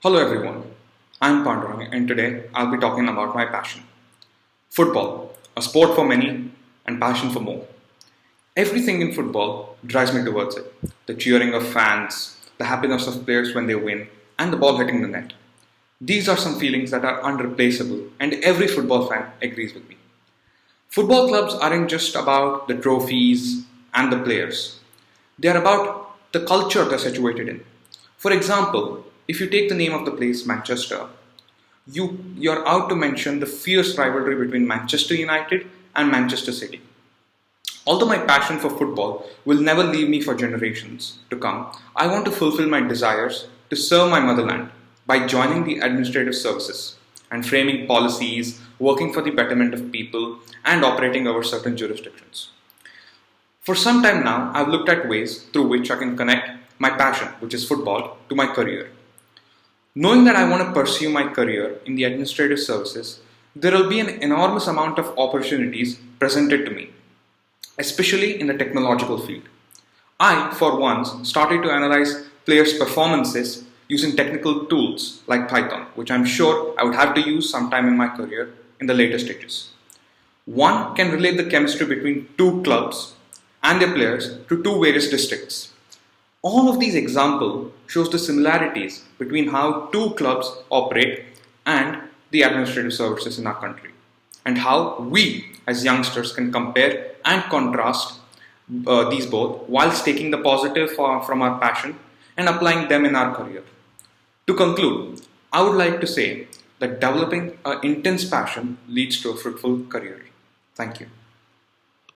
Hello everyone, I'm Pandurang and today I'll be talking about my passion. Football, a sport for many and passion for more. Everything in football drives me towards it. The cheering of fans, the happiness of players when they win, and the ball hitting the net. These are some feelings that are unreplaceable and every football fan agrees with me. Football clubs aren't just about the trophies and the players. They are about the culture they're situated in. For example, if you take the name of the place Manchester, you're out to mention the fierce rivalry between Manchester United and Manchester City. Although my passion for football will never leave me for generations to come, I want to fulfill my desires to serve my motherland by joining the administrative services and framing policies, working for the betterment of people, and operating over certain jurisdictions. For some time now, I've looked at ways through which I can connect my passion, which is football, to my career. Knowing that I want to pursue my career in the administrative services, there will be an enormous amount of opportunities presented to me, especially in the technological field. I, for once, started to analyze players' performances using technical tools like Python, which I'm sure I would have to use sometime in my career in the later stages. One can relate the chemistry between two clubs and their players to two various districts. All of these examples shows the similarities between how two clubs operate and the administrative services in our country, and how we as youngsters can compare and contrast these both whilst taking the positive from our passion and applying them in our career. To conclude, I would like to say that developing an intense passion leads to a fruitful career. Thank you.